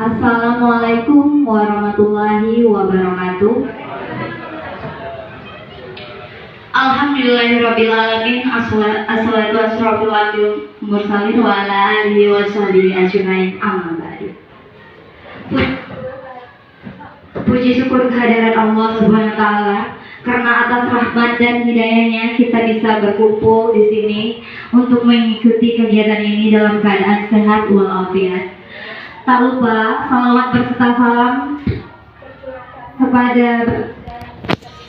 Assalamualaikum warahmatullahi wabarakatuh. Alhamdulillahirrabbilalamin. Assalatu wassalamu ala mursalin wa ala alihi wa sahbihi ajmain. Amma ba'du. Puji syukur kehadirat Allah Subhanahu wa taala karena atas rahmat dan hidayahnya kita bisa berkumpul di sini untuk mengikuti kegiatan ini dalam keadaan sehat walafiat. Tak lupa salawat berserta salam kepada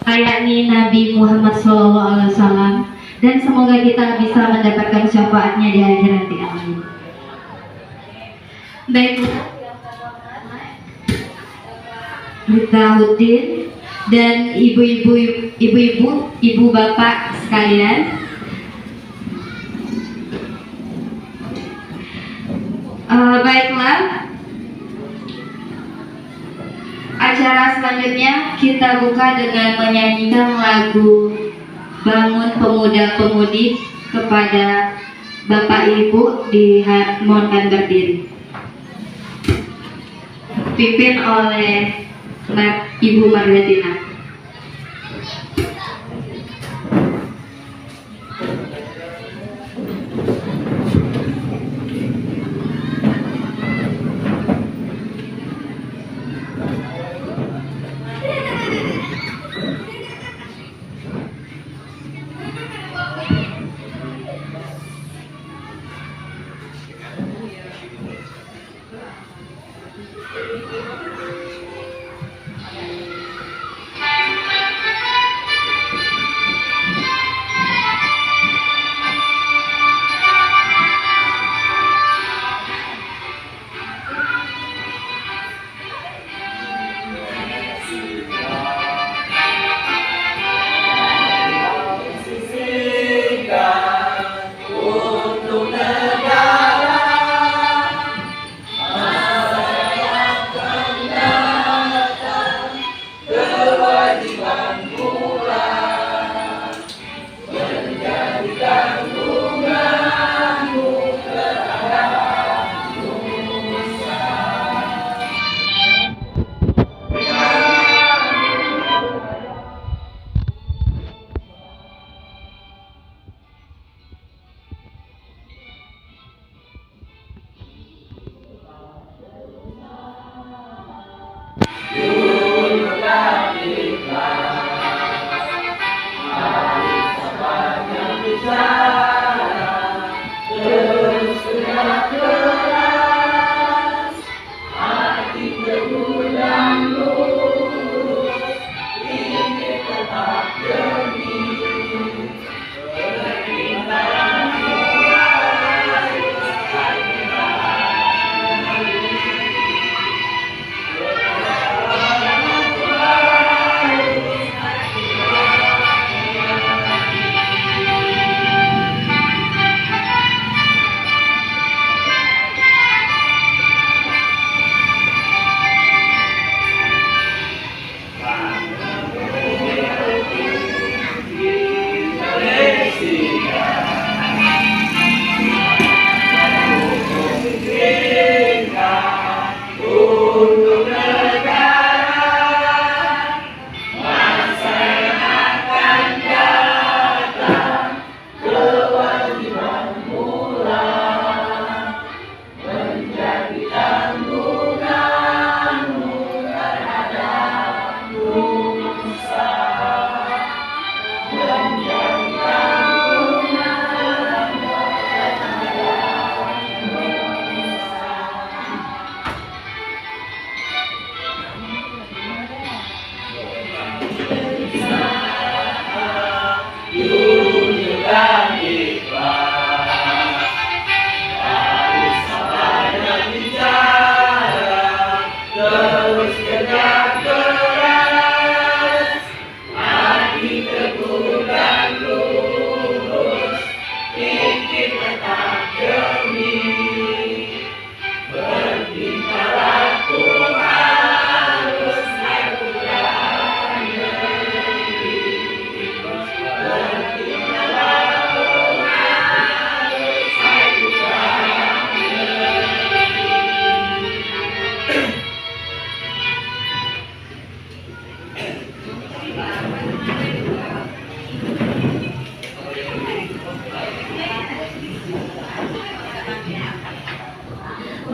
yakni Nabi Muhammad SAW, dan semoga kita bisa mendapatkan syafaatnya di akhir nanti. Amin. Baik, Rita Hudin dan ibu bapak sekalian, baiklah, acara selanjutnya kita buka dengan menyanyikan lagu Bangun Pemuda-Pemudi kepada Bapak Ibu dimohonkan berdiri. Dipimpin oleh Ibu Margatina.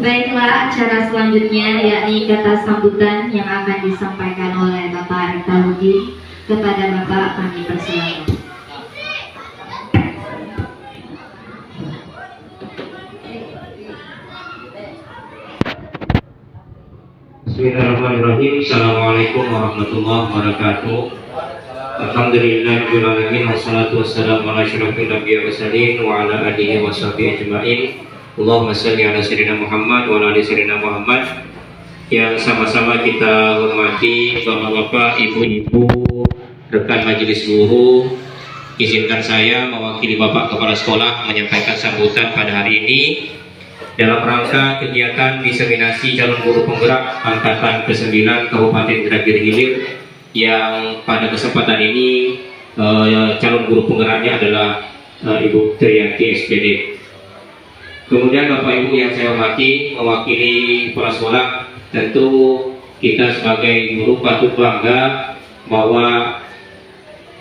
Baiklah, acara selanjutnya yakni kata sambutan yang akan disampaikan oleh Bapak Ritaludin. Kepada Bapak kami persilakan. Bismillahirrahmanirrahim. Assalamualaikum warahmatullahi wabarakatuh. Alhamdulillahirabbil alamin wassalatu wassalamu ala asyrofil anbiya'i mursalin wa ala alihi washabihi ajmain. Allahumma shalli ala sayyidina Muhammad wa ala ali sayyidina Muhammad. Yang sama-sama kita hormati Bapak-bapak, Ibu-ibu, rekan majelis guru, izinkan saya mewakili Bapak Kepala Sekolah menyampaikan sambutan pada hari ini dalam rangka kegiatan diseminasi calon guru penggerak angkatan ke-9 Kabupaten Indragiri Hilir, yang pada kesempatan ini calon guru penggeraknya adalah Ibu Triyanti SPD. Kemudian Bapak Ibu yang saya hormati, mewakili kepala sekolah, tentu kita sebagai guru patut bangga bahwa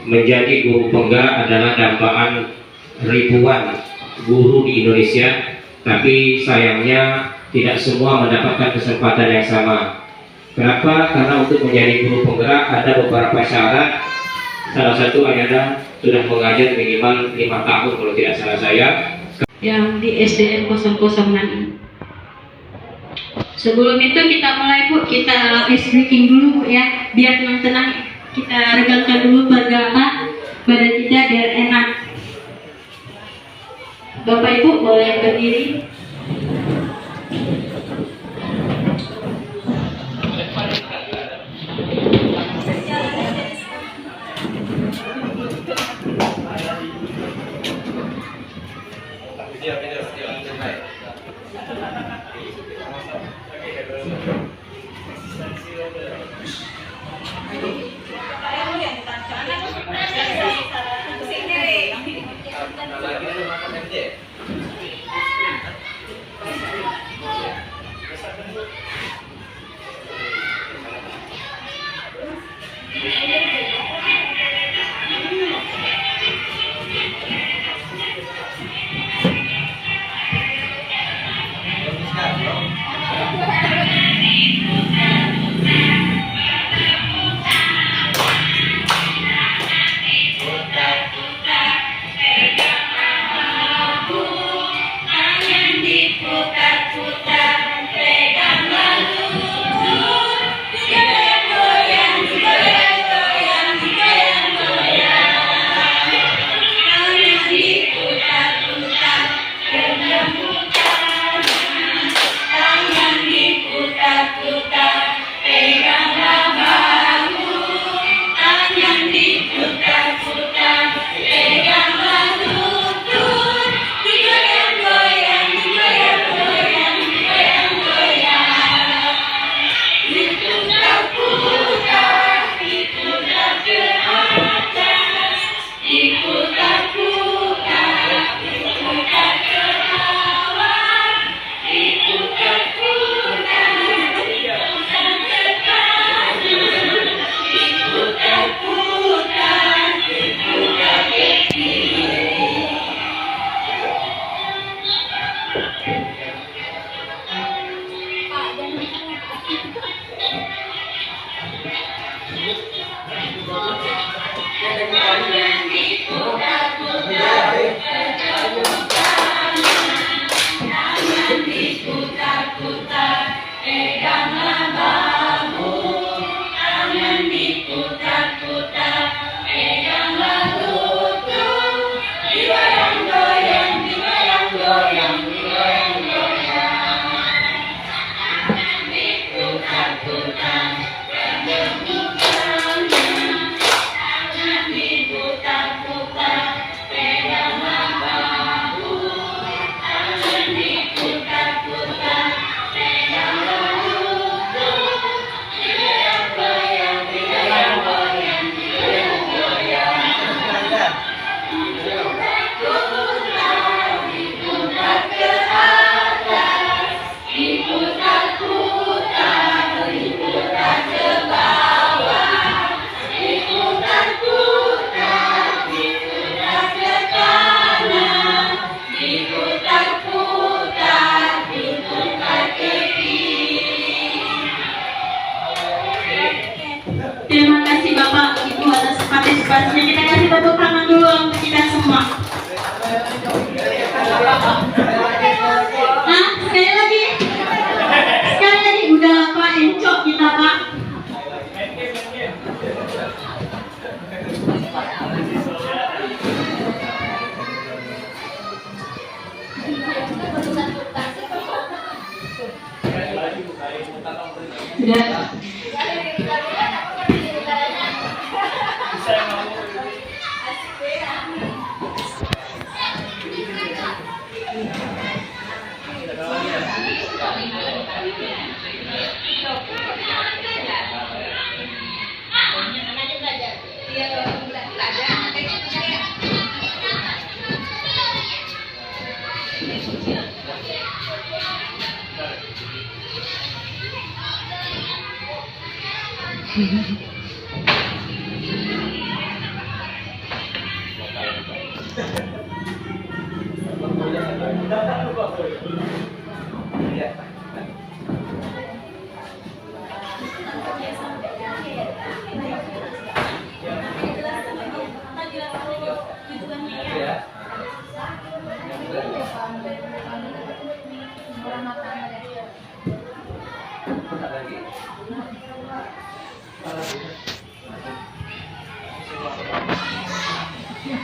menjadi guru penggerak adalah dambaan ribuan guru di Indonesia, tapi sayangnya tidak semua mendapatkan kesempatan yang sama. Kenapa? Karena untuk menjadi guru penggerak ada beberapa syarat. Salah satu adalah sudah mengajar minimal 5 tahun kalau tidak salah saya, yang di SDN 006. Sebelum itu kita mulai Bu, kita ice breaking dulu Bu ya, biar tenang-tenang kita regangkan dulu badan kita biar enak. Bapak Ibu boleh berdiri. Nah, sekali lagi, udah Pak, encok kita Pak. Udah.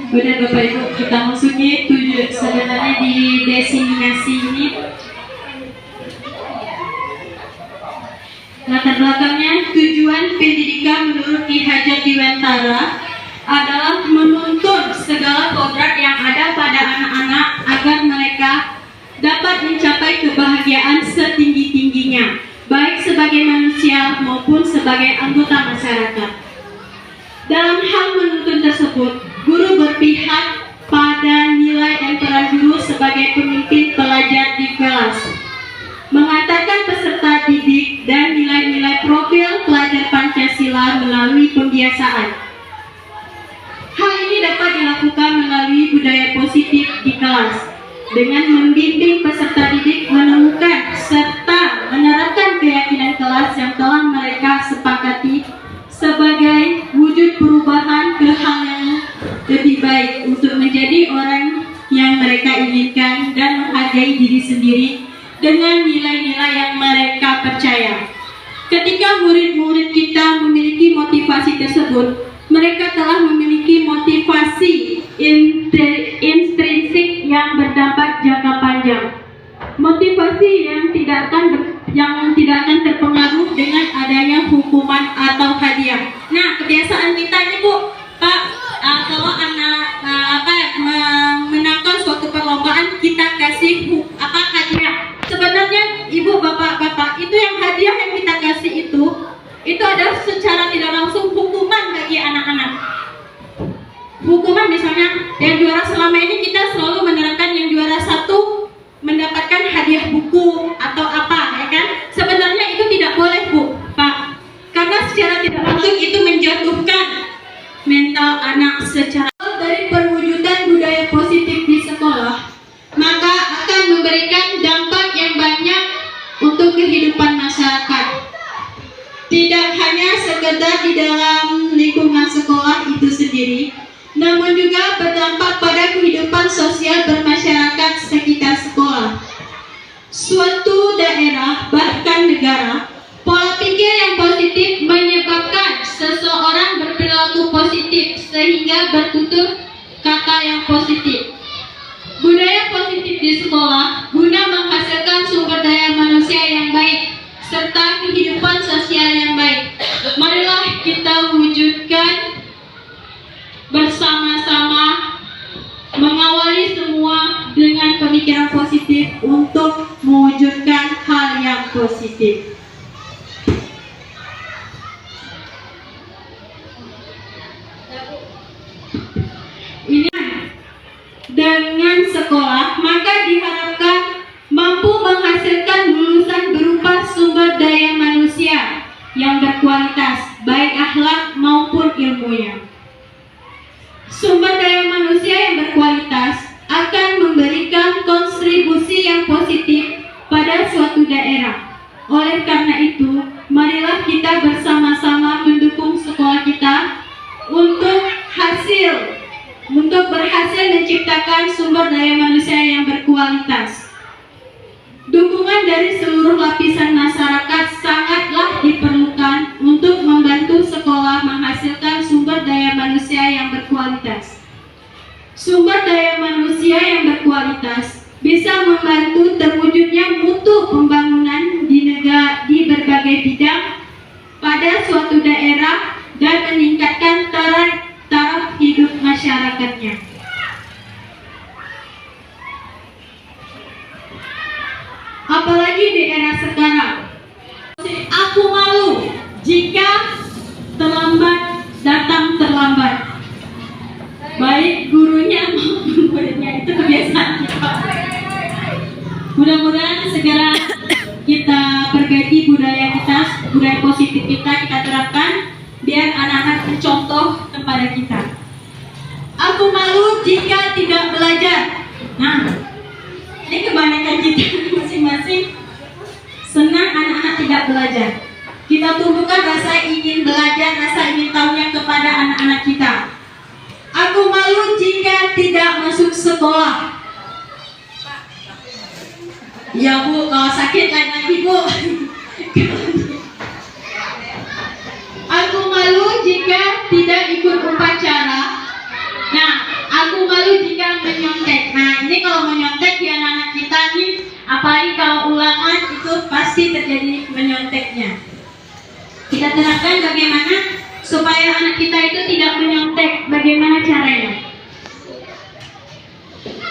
Udah Bapak Ibu, kita masuki sebenarnya di desiminasi ini. Latar belakangnya, tujuan pendidikan menurut Ki Hajar Dewantara adalah menuntun segala kodrat yang ada pada anak-anak agar mereka dapat mencapai kebahagiaan setinggi-tingginya, baik sebagai manusia maupun sebagai anggota masyarakat. Dalam hal menuntun tersebut, guru berpihak pada nilai dan peran guru sebagai pemimpin pelajar di kelas, mengantarkan peserta didik dan nilai-nilai profil pelajar Pancasila melalui pembiasaan. Hal ini dapat dilakukan melalui budaya positif di kelas, dengan membimbing peserta didik menemukan serta menerapkan keyakinan kelas yang telah mereka sepakati sebagai wujud perubahan ke hal yang lebih baik untuk menjadi orang yang mereka inginkan dan menghargai diri sendiri dengan nilai-nilai yang mereka percaya. Ketika murid-murid kita memiliki motivasi tersebut, mereka telah memiliki motivasi intrinsik yang berdampak jangka panjang. Motivasi yang tidak akan terpengaruh dengan adanya hukuman atau hadiah. Nah, kebiasaan kita ini Bu, Pak, kalau anak menangkan suatu perlombaan, kita kasih hadiah. Sebenarnya Ibu, Bapak, itu yang hadiah yang kita kasih itu adalah secara tidak langsung hukuman bagi anak-anak. Hukuman misalnya yang juara, selama ini kita selalu menerapkan yang juara 1 mendapatkan hadiah buku atau apa, ya kan? Sebenarnya itu tidak boleh Bu, Pak, karena secara tidak langsung itu menjatuhkan mental anak secara. Dari perwujudan budaya positif di sekolah, maka akan memberikan dampak yang banyak untuk kehidupan masyarakat. Tidak hanya sekedar di dalam lingkungan sekolah itu sendiri, namun juga berdampak pada kehidupan sosial bermasyarakat sekitar sekolah. Suatu daerah, bahkan negara, pola pikir yang positif menyebabkan seseorang berperilaku positif sehingga bertutur kata yang positif. Budaya positif di sekolah guna menghasilkan sumber daya manusia yang baik serta kehidupan sosial yang baik. Marilah kita wujudkan bersama-sama, mengawali semua dengan pemikiran positif untuk mewujudkan hal yang positif. Ini dengan sekolah, maka diharapkan mampu menghasilkan lulusan berupa sumber daya manusia yang berkualitas, baik akhlak maupun ilmunya. Sumber daya manusia yang berkualitas akan memberikan kontribusi yang positif pada suatu daerah. Oleh karena itu, marilah kita bersama-sama mendukung sekolah kita untuk berhasil menciptakan sumber daya manusia membantu terwujudnya mutu pembangunan di berbagai bidang pada suatu daerah dan meningkatkan taraf hidup masyarakatnya. Apalagi di era sekarang. Aku malu jika terlambat datang terlambat. Baik gurunya maupun muridnya, itu kebiasaan kita. Mudah-mudahan segera kita perbaiki budaya positif kita terapkan biar anak-anak mencontoh kepada kita. Aku malu jika tidak belajar. Nah, ini kebanyakan kita masing-masing senang anak-anak tidak belajar. Kita tumbuhkan rasa ingin belajar, rasa ingin tahunya kepada anak-anak kita. Aku malu jika tidak masuk sekolah. Ya Bu, kalau sakit lain lagi Bu. Aku malu jika tidak ikut upacara. Nah, aku malu jika menyontek. Nah, ini kalau menyontek di anak-anak kita nih, apalagi kalau ulangan itu pasti terjadi menyonteknya. Kita terapkan bagaimana supaya anak kita itu tidak menyontek. Bagaimana caranya?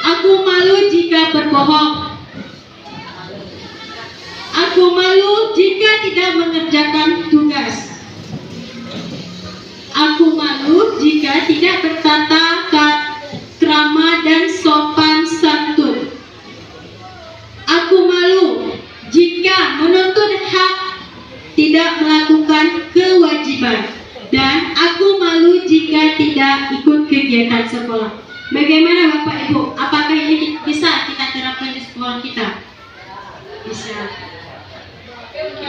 Aku malu jika berbohong. Aku malu jika tidak mengerjakan tugas. Aku malu jika tidak bertata krama dan sopan santun. Aku malu jika menuntut hak tidak melakukan kewajiban. Dan aku malu jika tidak ikut kegiatan sekolah. Bagaimana Bapak Ibu? Apakah ini bisa kita terapkan di sekolah kita? Bisa.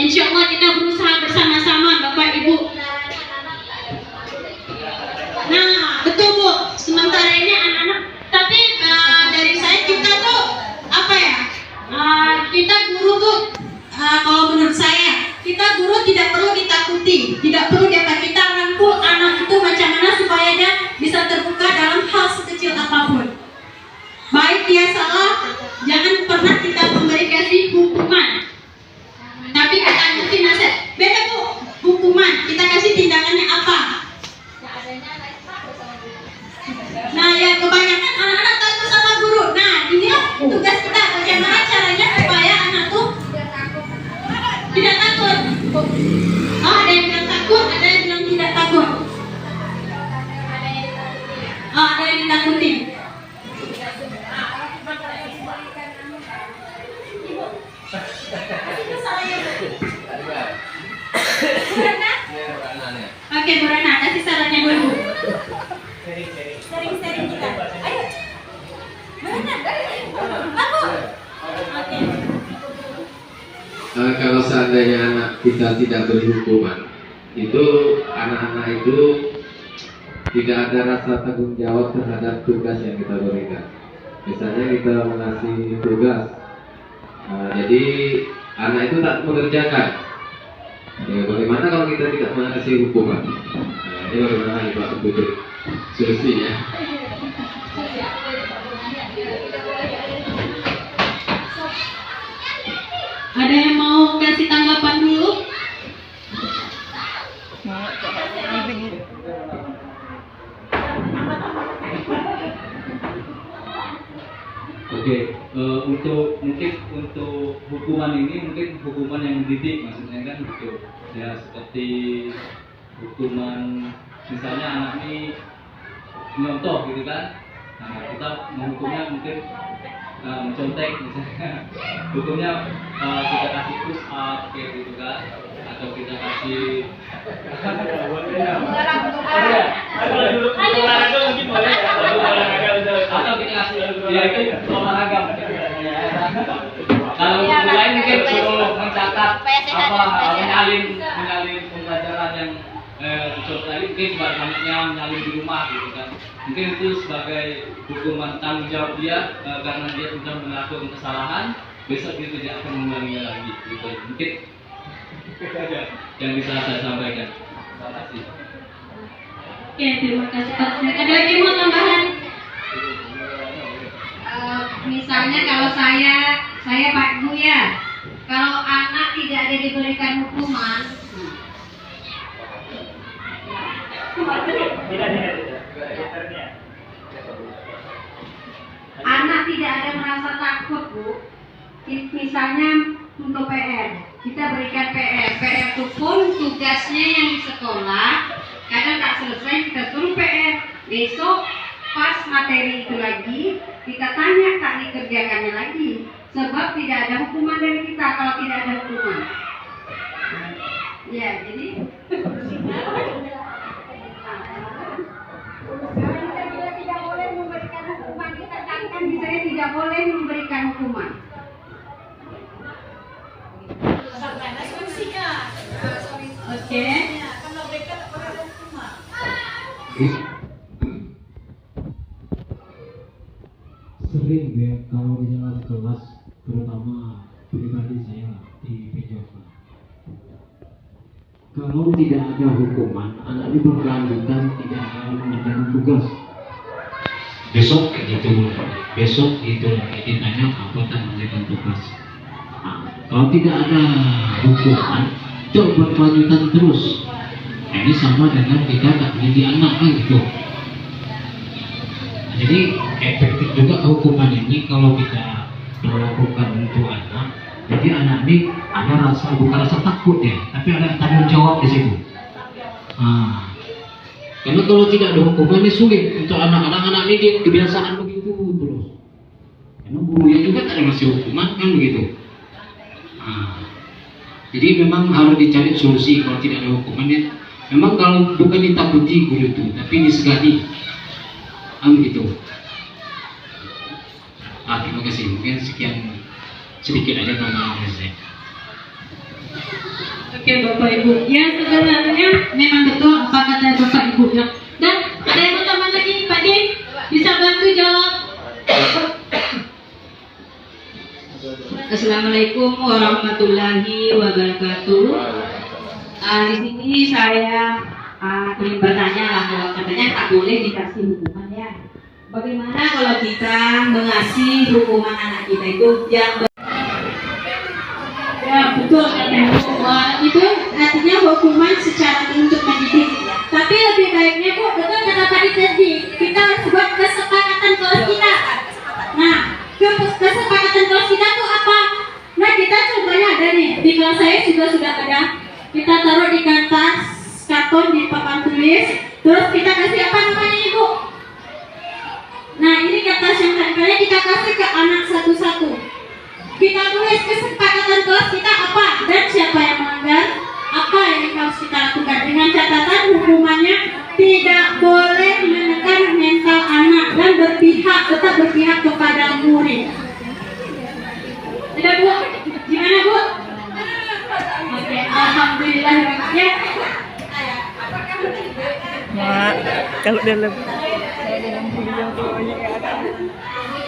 Insya Allah kita berusaha bersama-sama Bapak Ibu. Nah, betul Bu. Sementara ini anak-anak. Tapi dari saya kita tuh apa ya? Kita guru tuh kalau menurut saya kita guru tidak perlu ditakuti, tidak perlu kita rangkul anak itu macam mana supaya dia bisa terbuka dalam hal sekecil apapun. Baik dia salah, jangan pernah kita kasih hukuman. Tapi kita kasih nasihat. Beda Bu, hukuman. Kita kasih tindakannya apa? Nah, ya kebanyakan anak-anak takut sama guru. Nah, inilah tugas kita. Bagaimana caranya supaya anak tuh tidak takut. Oh, ada yang bilang takut, ada yang bilang tidak takut. Oh, ada yang ditakutin. Oke, Bu Rana, kasih sarannya dulu. Sering-sering kita. Ayo. Bu Rana, aku. Oke. Kalau seandainya anak kita tidak beri hukuman, itu anak-anak itu tidak ada rasa tanggung jawab terhadap tugas yang kita berikan. Misalnya kita mengasih tugas, jadi anak itu tak mengerjakan. Ya, bagaimana kalau kita tidak mengasih hukuman? Nah, ini bagaimana Pak Butuh solusinya? Ada yang mau kasih tanggapan dulu? Oke, untuk hukuman ini mungkin hukuman yang mendidik, maksudnya kan gitu. Ya seperti hukuman misalnya anak ini nyontoh gitu kan. Nah, kita menghukumnya mungkin mencontek misalnya. Hukumnya kita kasih push up kayak gitu kan, atau kita kasih atau kita kasih ya itu olahraga. Kalau guru lain mungkin suruh mencatat menyalin pembelajaran yang tadi mungkin sebaliknya menyalin di rumah gitu kan. Mungkin itu sebagai hukuman tanggung jawab dia karena dia sudah melakukan kesalahan, besok dia tidak akan mengulanginya lagi gitu. Mungkin yang bisa saya sampaikan. Terima kasih. Oke, terima kasih Pak. Ada lagi mau tambahan? misalnya kalau saya Pak Bu ya, kalau anak tidak ada diberikan hukuman, anak tidak ada merasa takut Bu. Misalnya untuk PR, kita berikan PR itu pun tugasnya yang di sekolah, kadang tak selesai kita suruh PR, besok pas materi itu lagi, kita tanya tak dikerjakannya lagi, sebab tidak ada hukuman dari kita kalau tidak ada hukuman. Ya, jadi kita tidak boleh memberikan hukuman, kita katakan misalnya tidak boleh memberikan hukuman. Oke. Sering ya kalau di dalam kelas, terutama pribadi saya di Pejoka, kalau tidak ada hukuman, anak ini berkelanjutan tidak akan mengerjakan tugas. Besok gitu, besok itu ditanya apa tak mengerjakan tugas. Nah, kalau tidak ada hukuman, itu berkelanjutan terus. Nah, ini sama dengan kita tak mendidik anak kan gitu. Jadi efektif juga hukuman ini kalau kita melakukan untuk anak. Jadi anak ini ada rasa, bukan rasa takut ya, tapi ada tanggung jawab di situ. Karena kalau tidak ada hukuman ini sulit untuk anak-anak ini dia kebiasaan begitu terus. Karena gurunya juga tak ada ngasih hukuman kan begitu. Jadi memang harus dicari solusi kalau tidak ada hukumannya. Memang kalau bukan ditakuti guru itu, tapi disegani. Begitu. Terima kasih. Mungkin sekian sedikit aja pengalaman saya. Oke Bapak Ibu, ya sebenarnya memang betul apa kata Bapak Ibu ya. Dan ada yang mau tambah lagi Pak Din? Bisa bantu jawab? Assalamualaikum warahmatullahi wabarakatuh. Di sini saya ingin bertanya lah, kalau katanya tak boleh dikasih hukuman ya. Bagaimana kalau kita mengasih hukuman anak kita itu yang Ya betul katanya. Itu artinya hukuman secara untuk mendidik. Tapi lebih baiknya Bu, betul kata tadi kita harus buat kesepakatan kelas kita. Nah, kesepakatan kelas kita tuh apa? Nah kita contohnya ada nih di kelas saya juga sudah ada. Kita taruh di kertas karton di papan tulis, terus kita kasih apa namanya Ibu? Nah ini kertas yang tadi kita kasih ke anak satu-satu. Kita tulis kesepakatan kelas kita apa dan siapa yang melanggar, apa yang harus kita lakukan, dengan catatan hukumannya tidak boleh menekan mental anak dan tetap berpihak kepada murid. Tidak Bu? Gimana Bu? Oke, alhamdulillah ya. Kalau dalam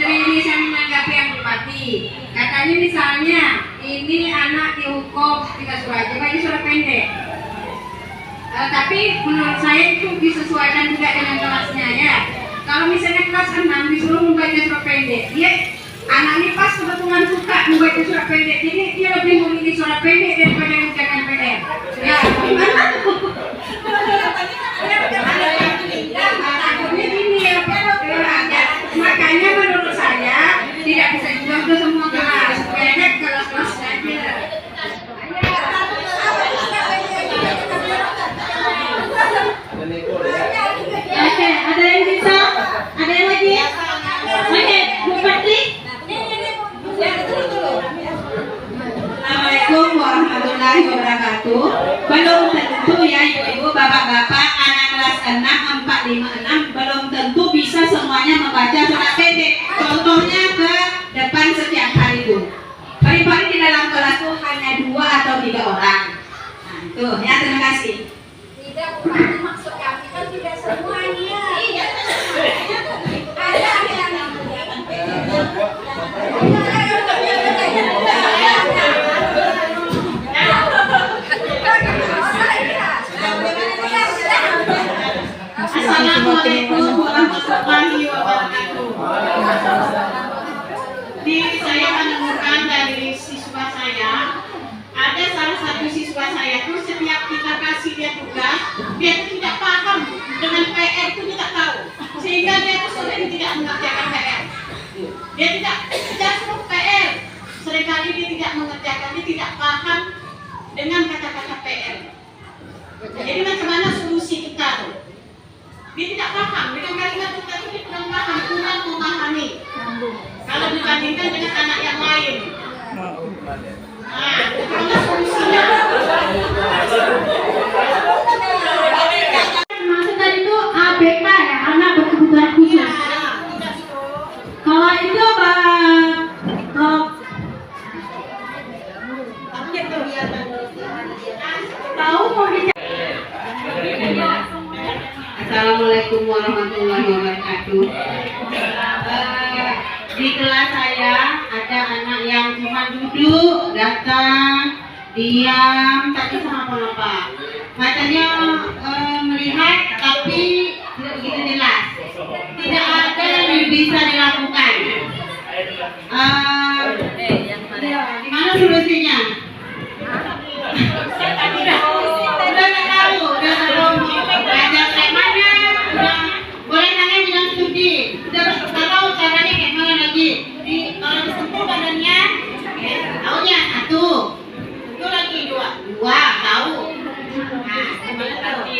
ini saya menanggapi yang bupati. Katanya misalnya ini anak dihukum kita suruh aja bagi surat pendek. Tapi menurut saya itu disesuaikan juga dengan kelasnya ya. Kalau misalnya kelas 6 disuruh membaca surat pendek, dia anak ini pas kebetulan suka membaca surat pendek, jadi dia lebih memilih surat pendek daripada mengerjakan PR. Ya, gimana? Takutnya gini ya, makanya menurut saya tidak bisa juga ke semua kelas, kayaknya kelas-kelas aja. Oke, ada yang bisa? Ada yang lagi? Oke, Bu Fatri. Assalamualaikum warahmatullahi wabarakatuh. Belum tentu ya ibu-ibu, bapak-bapak, anak kelas 6, 4, 5, 6 belum tentu bisa semuanya membaca surat pendek. Contohnya ke depan setiap hari Bu. Paling-paling di dalam kelas tuh hanya 2 atau 3 orang. Nah itu ya, terima kasih. Tidak, bukan maksud kami kan tidak semuanya. Iya. Ada yang mengerjakan Assalamualaikum warahmatullahi wabarakatuh. Jadi saya menemukan dari siswa saya, ada salah satu siswa saya tuh setiap kita kasih dia tugas, dia tuh tidak paham dengan PR itu dia tak tahu, sehingga dia tuh sering tidak mengerjakan PR. Dia tidak suruh PR, seringkali dia tidak mengerjakan, dia tidak paham dengan kata-kata PR. Jadi macam mana solusi kita tuh? Dia tidak paham dengan kalimat kita tuh, dia kurang paham, kurang memahami. Kalau dibandingkan dengan anak yang lain. Nah, bagaimana solusinya? Maksudnya itu ABK ya, anak berkebutuhan khusus. Kalau itu tahu mau Assalamualaikum warahmatullahi wabarakatuh. Di kelas saya ada anak yang cuma duduk, datang, diam, tak bisa apa-apa. Matanya melihat tapi tidak begitu jelas. Tidak ada yang bisa dilakukan. Gimana solusinya? Udah nggak tahu, udah belajar kayak mana, boleh nanya bidang studi, udah tahu caranya kayak mana lagi. Kalau disentuh badannya, taunya satu, itu lagi dua tahu. Nah, gimana tahu?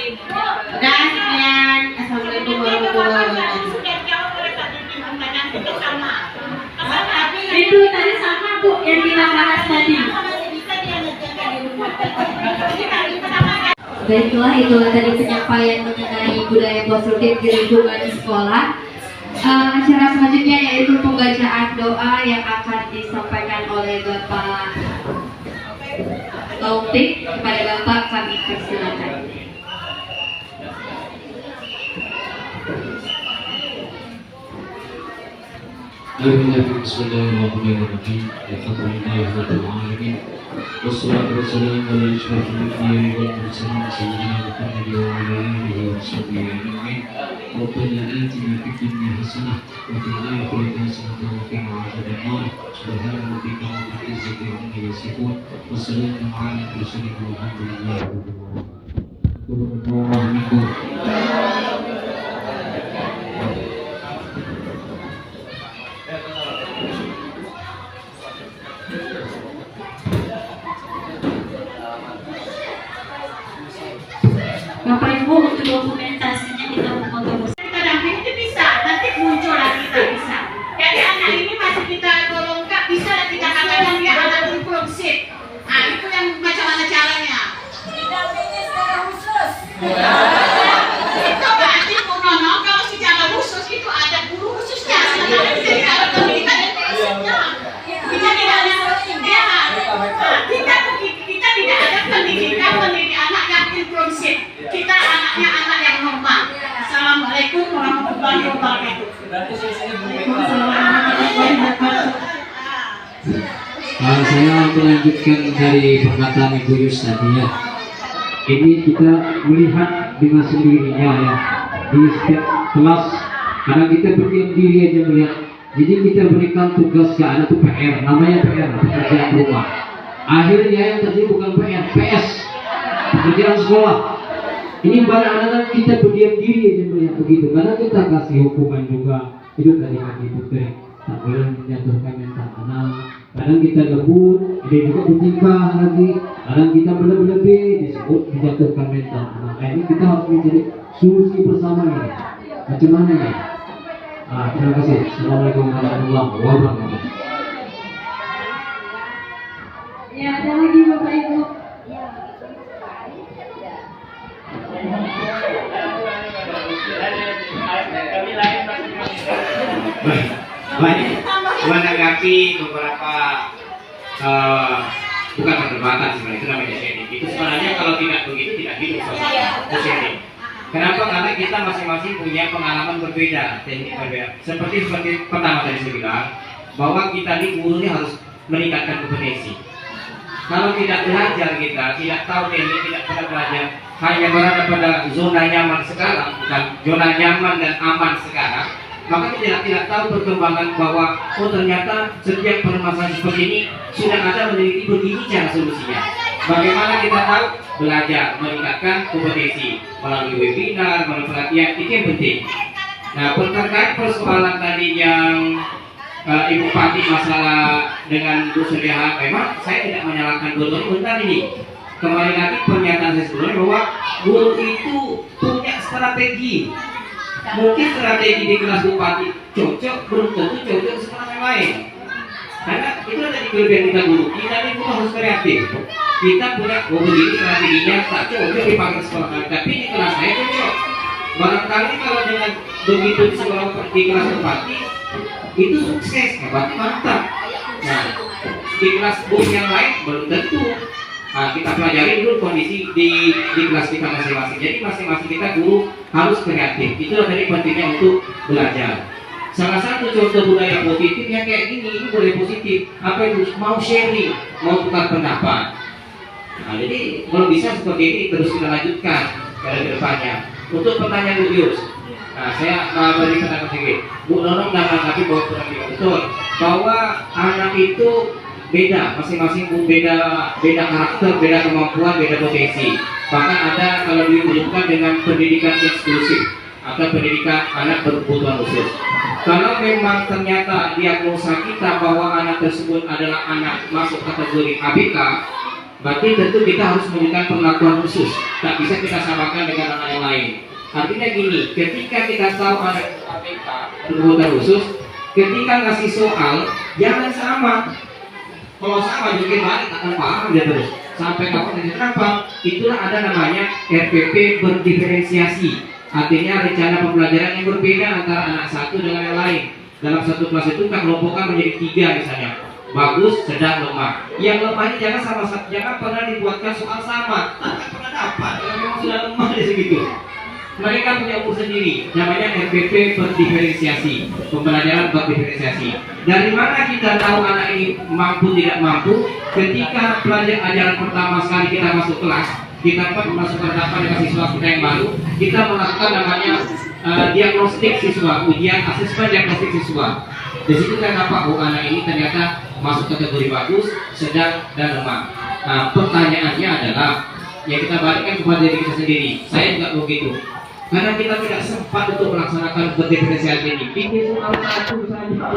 Udah sekian, assalamualaikum warahmatullahi wabarakatuh. itu tadi sama Bu yang kita bahas tadi. Baiklah, itulah tadi penyampaian mengenai budaya positif di lingkungan sekolah. Acara selanjutnya yaitu pembacaan doa yang akan disampaikan oleh Bapak Taufik. Kepada Bapak kami persilakan. Bismillahirrahmanirrahim. Alhamdulillahirrahmanirrahim. Wassalatu wassalamu ala asyrafil anbiya'i wal mursalin sayyidina Muhammadin wa ala alihi wa sahbihi ajma'in. Rabbana atina fid dunya hasanah wa fil akhirati hasanah wa qina adzabannar. Subhana rabbika rabbil izzati amma yasifun wa salamun ala mursalin walhamdulillahi rabbil alamin. Bapak Ibu, untuk dokumentasinya kita memotong. Kita damping itu bisa, nanti muncul lagi kita bisa. Jadi anak ini masih kita golongkan, bisa kita katakan dia anak inklusif. Nah, itu yang macam mana caranya? Didampingi secara khusus. Itu berarti Bu Nono, kalau secara khusus itu ada guru khususnya. Sementara kita tidak ada pendidikan inklusifnya. Kita tidak ada pendidikan. Kita tidak ada pendidikan anak yang inklusif. Kita anaknya anak yang normal. Assalamualaikum warahmatullahi wabarakatuh. Saya melanjutkan dari perkataan Ibu Yus tadi ya. Ini kita melihat dengan sendirinya ya di setiap kelas. Karena kita berdiam diri aja melihat. Jadi kita berikan tugas ke anak itu PR, namanya PR, pekerjaan rumah. Akhirnya yang tadi bukan PR, PS, pekerjaan sekolah. Ini banyak anak kita berdiam diri aja melihat begitu. Karena kita kasih hukuman juga. Itu tadi Kaki Putri, tak boleh menjatuhkan mental anak. Kadang kita gebur, dia juga bertingkah lagi. Kadang kita berlebih-lebih, disebut menjatuhkan mental anak. Ini kita harus mencari solusi bersama ya. Macam mana ya? Terima kasih. Assalamualaikum warahmatullahi wabarakatuh. Ya, ada lagi Bapak Ibu. Baik, menanggapi beberapa bukan perdebatan sebenarnya itu namanya sharing. Itu sebenarnya kalau tidak begitu tidak hidup sharing. Kenapa? Karena kita masing-masing punya pengalaman berbeda, teknik berbeda. Seperti pertama tadi saya bilang bahwa kita di guru ini harus meningkatkan kompetensi. Kalau tidak belajar kita, tidak tahu teknik, tidak pernah belajar, hanya berada pada zona nyaman sekarang, bukan zona nyaman dan aman sekarang, maka tidak tahu perkembangan bahwa oh ternyata setiap permasalahan seperti ini sudah ada meneliti begini cara solusinya. Bagaimana kita tahu? Belajar, meningkatkan kompetensi melalui webinar, melalui pelatihan, itu yang penting. Nah, terkait persoalan tadi yang Ibu Fatih masalah dengan Bu Suleha, memang saya tidak menyalahkan guru bentar ini. Kembali lagi pernyataan saya sebelumnya bahwa guru itu punya strategi. Mungkin strategi di kelas Bupati cocok, belum tentu cocok di sekolah yang lain. Karena itu ada di kelebihan kita guru. Kita ini pun harus kreatif. Kita punya begini strateginya tak cocok dipakai sekolah lain, tapi di kelas saya cocok. Barangkali kalau dengan begitu di sekolah di kelas Bupati itu sukses, berarti mantap. Nah, di kelas bum yang lain belum tentu. Nah, kita pelajari dulu kondisi di kelas kita masing-masing. Jadi masing-masing kita guru harus kreatif. Itulah tadi pentingnya untuk belajar. Salah satu contoh budaya positif yang kayak gini, ini boleh positif. Apa yang mau sharing, mau tukar pendapat. Nah, jadi kalau bisa seperti ini terus kita lanjutkan ke depannya. Untuk pertanyaan Bu Yus, nah saya beri pendapat sedikit. Bu Nonong dan Tapi bahwa betul bahwa anak itu beda, masing-masing beda karakter, beda kemampuan, beda potensi. Bahkan ada kalau ditunjukkan dengan pendidikan eksklusif atau pendidikan anak berkebutuhan khusus. Kalau memang ternyata diagnosa kita bahwa anak tersebut adalah anak masuk kategori ABK, berarti tentu kita harus memberikan perlakuan khusus. Tak bisa kita samakan dengan anak yang lain. Artinya gini, ketika kita tahu anak ABK berkebutuhan khusus, ketika ngasih soal jangan sama. Kalau sama mungkin balik akan paham dia terus sampai kapan dan kenapa. Itulah ada namanya RPP berdiferensiasi. Artinya rencana pembelajaran yang berbeda antara anak satu dengan yang lain. Dalam satu kelas itu kan kelompokkan menjadi 3 misalnya. Bagus, sedang, lemah. Yang lemah ini jangan pernah dibuatkan soal sama. Tak pernah dapat. Kalau memang sudah lemah di segitu. Mereka punya umur sendiri, namanya RPP berdiferensiasi, pembelajaran berdiferensiasi. Dari mana kita tahu anak ini mampu tidak mampu? Ketika pelajaran ajaran pertama sekali kita masuk kelas, kita masuk berhadapan dengan siswa kita yang baru, kita melakukan namanya diagnostik siswa, ujian asesmen diagnostik siswa. Di situ kita dapat oh anak ini ternyata masuk kategori bagus, sedang, dan lemah. Nah, pertanyaannya adalah yang kita balikkan kepada diri kita sendiri. Saya juga begitu. Karena kita tidak sempat untuk melaksanakan berdiferensiasi ini. Bikin soal satu saja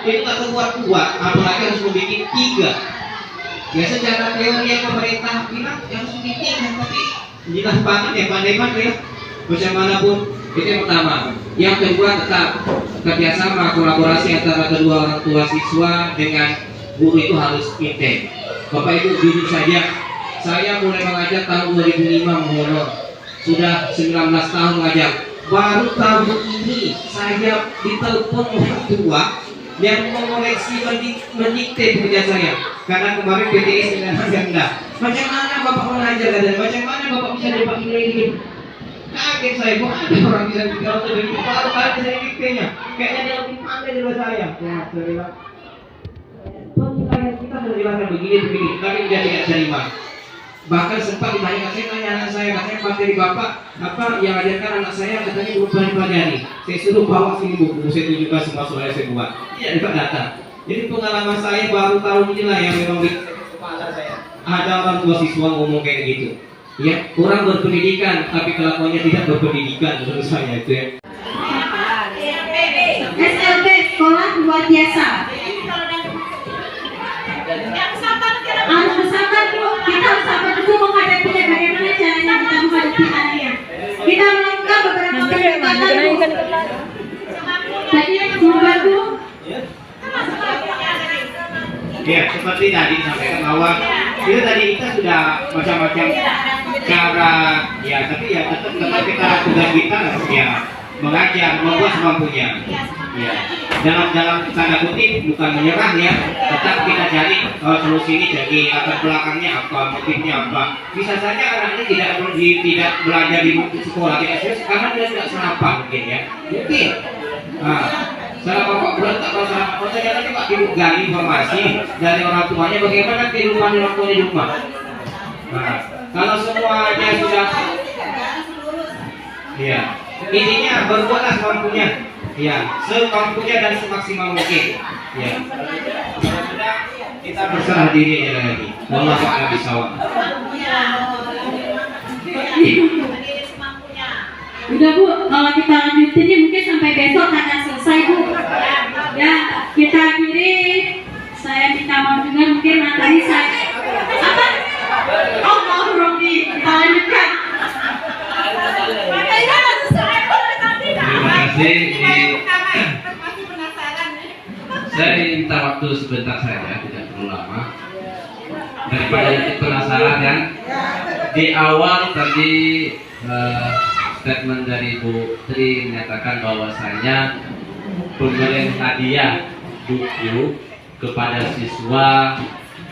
itu tak kuat-kuat, apalagi harus membuat 3. Ya secara teori yang pemerintah bilang harus bikin, tapi jelas banget ya pandai-pandai ya. Bagaimanapun itu yang pertama. Yang kedua tetap kerjasama kolaborasi antara kedua orang tua siswa dengan guru itu harus intens. Bapak Ibu jujur saja, saya mulai mengajar tahun 2005 menghonor. Sudah 19 tahun mengajar. Baru tahun ini saya ditelepon orang tua yang mengoreksi mendikte pekerjaan saya. Karena kemarin PTS dengan agenda. Macam mana Bapak mengajar dan macam mana Bapak bisa dapat nilai ini? Kaget saya, kok ada orang bisa bicara dari baru kali saya diktenya. Kayaknya dia lebih pandai daripada saya. Ya, saya bilang penilaian kita sudah jelaskan begini, tapi dia tidak terima. Bahkan sempat ditanyakan, saya tanya anak saya, katanya materi bapak apa yang ajarkan anak saya, katanya belum pernah dipelajari. Saya suruh bawa sini buku, saya tunjukkan semua soal yang saya buat. Tidak dapat data. Jadi pengalaman saya baru tahun inilah yang memang kepala saya. Ada orang tua siswa ngomong kayak gitu. Ya, kurang berpendidikan, tapi kelakuannya tidak berpendidikan menurut saya itu ya. SLB sekolah luar biasa. Harus sabar dulu, kita harus sabar dulu menghadapinya. Bagaimana caranya kita menghadapi anaknya? Kita melakukan beberapa pendekatan. Tadi membantu. Ya, seperti tadi disampaikan bahwa itu tadi kita sudah macam-macam cara ya, tapi ya tetap kita tugas kita ya mengajar, membuat semampunya. Ya, dalam tanda kutip bukan menyerah ya, tetap kita cari solusi ini jadi latar belakangnya apa, motifnya apa. Bisa saja anak ini tidak belajar di sekolah tidak serius karena dia tidak sarapan mungkin ya, mungkin. Nah, salah bapak bulan tak tahu sarapan. Oh ternyata Pak Ibu gali informasi dari orang tuanya bagaimana kehidupan orang tuanya di rumah. Nah, kalau semuanya sudah, ya intinya berbuatlah semampunya. Ya, semampunya dan semaksimal mungkin. Ya. Kalau sudah kita berserah diri aja lagi. Wallahu a'lam bishawab. Udah Bu, kalau kita lanjutin ini mungkin sampai besok akan selesai Bu. Ya, kita akhiri. Saya minta maaf juga mungkin materi saya. Apa? Allah Robbi, kita lanjutkan. Terima kasih. Saya minta waktu sebentar saja, tidak terlalu lama. Daripada nanti penasaran kan? Di awal tadi statement dari Bu Tri menyatakan bahwasanya pemberian hadiah buku kepada siswa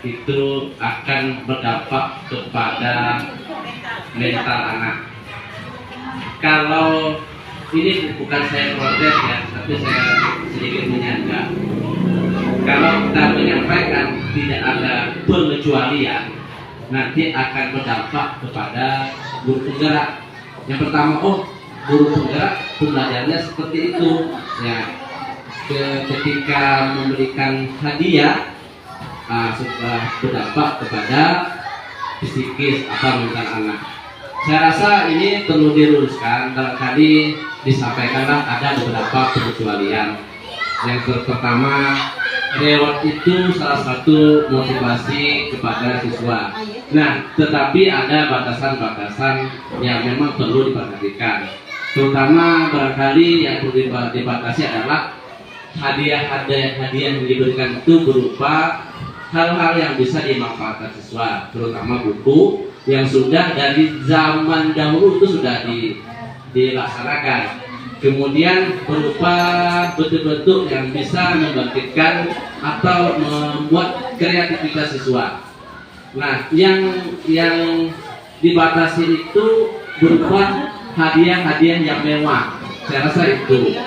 itu akan berdampak kepada mental anak. Kalau ini bukan saya protes ya, tapi saya sedikit menyangka. Kalau kita menyampaikan tidak ada pengecualian, nanti akan berdampak kepada guru penggerak. Yang pertama, guru penggerak pembelajarannya seperti itu. Ya, ketika memberikan hadiah, sudah berdampak kepada psikis atau mental anak. Saya rasa ini perlu diluruskan. Barangkali disampaikanlah ada beberapa pengecualian. Yang pertama, reward itu salah satu motivasi kepada siswa. Nah, tetapi ada batasan-batasan yang memang perlu diperhatikan. Terutama barangkali yang perlu dibatasi adalah hadiah yang diberikan itu berupa hal-hal yang bisa dimanfaatkan siswa, terutama buku yang sudah dari zaman dahulu itu sudah dilaksanakan. Kemudian berupa bentuk-bentuk yang bisa membangkitkan atau membuat kreativitas siswa. Nah, yang dibatasi itu berupa hadiah-hadiah yang mewah. Saya rasa itu.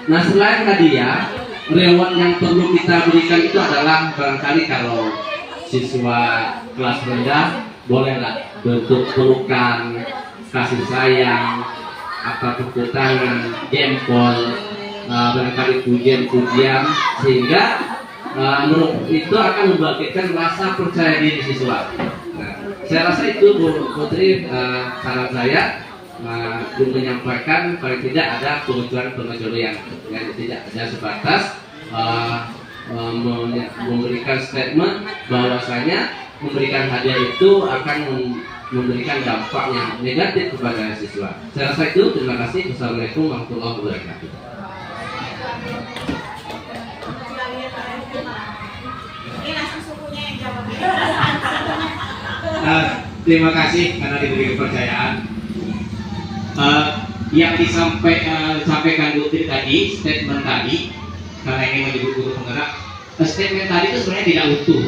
Nah, selain hadiah, reward yang perlu kita berikan itu adalah barangkali kalau siswa kelas rendah bolehlah bentuk pelukan, kasih sayang, atau tepuk tangan, jempol, barangkali pujian-pujian, sehingga itu akan membangkitkan rasa percaya diri siswa. Nah, saya rasa itu Bu Putri, saran saya menyampaikan paling tidak ada pengecualian yang tidak hanya sebatas memberikan statement bahwasanya memberikan hadiah itu akan memberikan dampak yang negatif kepada siswa. Saya rasa itu. Terima kasih. Assalamualaikum warahmatullahi wabarakatuh. Terima kasih karena diberi kepercayaan. Yang disampaikan Bu Tri tadi, statement tadi, karena ini menyebut guru penggerak, statement tadi itu sebenarnya tidak utuh.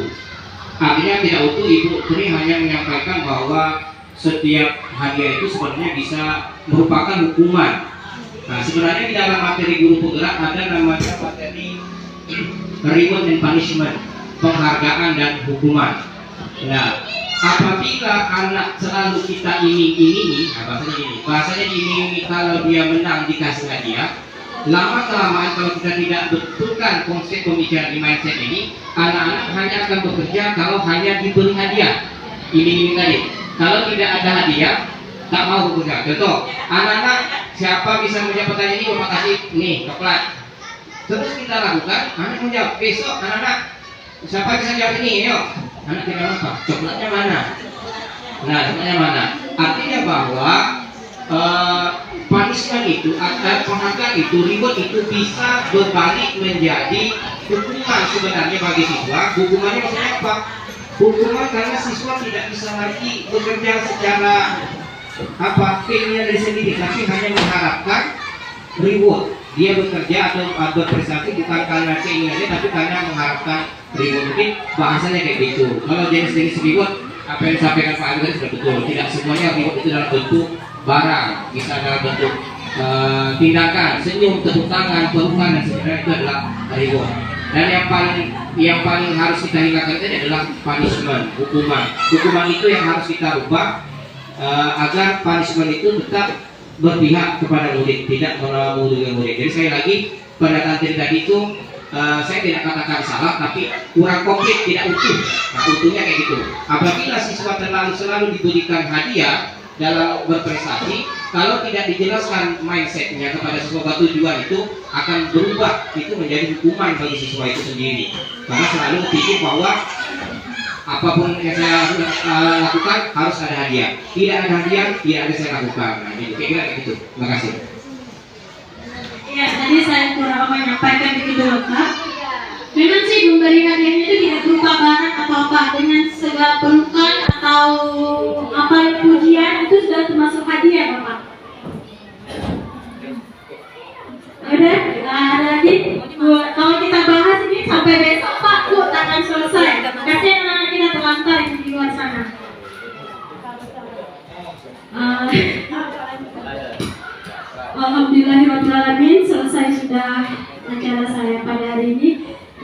Artinya tidak utuh. Ibu Tri hanya menyampaikan bahwa setiap hadiah itu sebenarnya bisa merupakan hukuman. Nah, sebenarnya di dalam materi guru penggerak ada namanya materi reward and punishment, penghargaan dan hukuman. Nah, apabila anak selalu kita iming-imingi, bahasanya iming-imingi, kalau dia menang dikasih hadiah, lama kelamaan kalau kita tidak betulkan konsep pemikiran di mindset ini, anak-anak hanya akan bekerja kalau hanya diberi hadiah. Iming-iming tadi. Kalau tidak ada hadiah, tak mau bekerja. Contoh, anak-anak siapa bisa menjawab pertanyaan ini, bapak kasih nih coklat. Terus kita lakukan, anak menjawab. Besok anak-anak siapa bisa jawab ini, yuk. Anak tidak apa, coklatnya mana? Nah, coklatnya mana? Artinya bahwa punishment itu atau penghargaan itu, reward itu bisa berbalik menjadi hukuman sebenarnya bagi siswa. Hukumannya maksudnya apa? Hukuman karena siswa tidak bisa lagi bekerja secara keinginan dari sendiri, tapi hanya mengharapkan reward. Dia bekerja atau berprestasi bukan karena keinginannya, tapi karena mengharapkan reward. Mungkin bahasanya kayak gitu. Kalau jenis reward, apa yang disampaikan Pak Andri sudah betul. Tidak semuanya reward itu dalam bentuk barang, bisa dalam bentuk tindakan, senyum, tepuk tangan, pelukan, dan sebagainya, itu adalah reward. Dan yang paling harus kita hindarkan itu adalah punishment, hukuman. Hukuman itu yang harus kita ubah agar punishment itu tetap berpihak kepada murid, tidak menuding murid. Jadi sekali lagi pada kantin tadi itu saya tidak katakan salah, tapi kurang komplit, tidak utuh. Nah, utuhnya kayak gitu. Apabila siswa selalu diberikan hadiah dalam berprestasi, kalau tidak dijelaskan mindsetnya kepada siswa tujuan itu akan berubah, itu menjadi hukuman bagi siswa itu sendiri. Karena selalu berpikir bahwa apapun yang saya lakukan harus ada hadiah. Tidak ada hadiah, tidak ada saya lakukan. Nah, gitu. Kira-kira kayak gitu. Terima kasih. Ya, tadi saya kurang menyampaikan begitu lengkap. Memang sih memberi hadiahnya itu tidak berupa barang atau apa, dengan segala pelukan atau apa pujian itu sudah termasuk hadiah, Bapak. Udah, ada lagi. Kalau kita bahas ini sampai besok Pak, Bu, tak akan selesai. Kasihan anak-anak kita terlantar di luar sana. Alhamdulillahirrahmanirrahim, selesai sudah acara saya pada hari ini.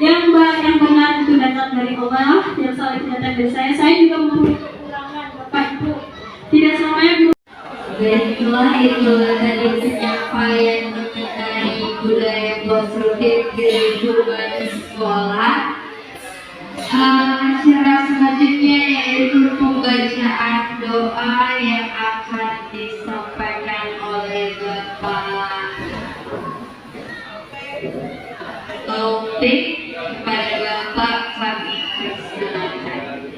Yang benar itu datang dari Allah, yang salah itu datang dari saya. Saya juga mempunyai kekurangan, Bapak Ibu. Tidak selamanya guru. Baiklah, itu tadi penyampaian mengenai budaya konstruktif di lingkungan sekolah. Acara selanjutnya yaitu pembacaan doa yang akan disampaikan oleh Bapak Taufik. Kepada Bapak kami persilakan.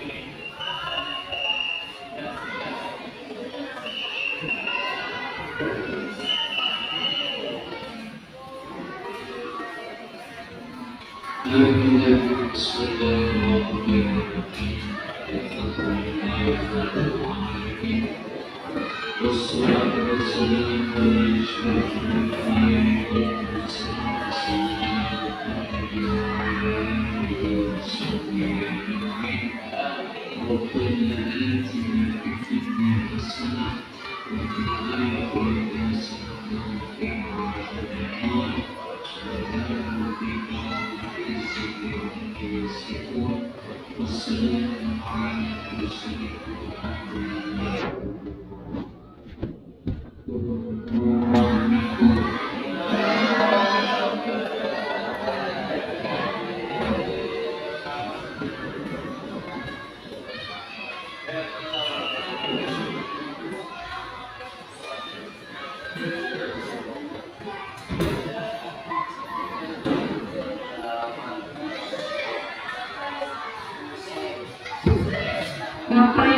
Bapak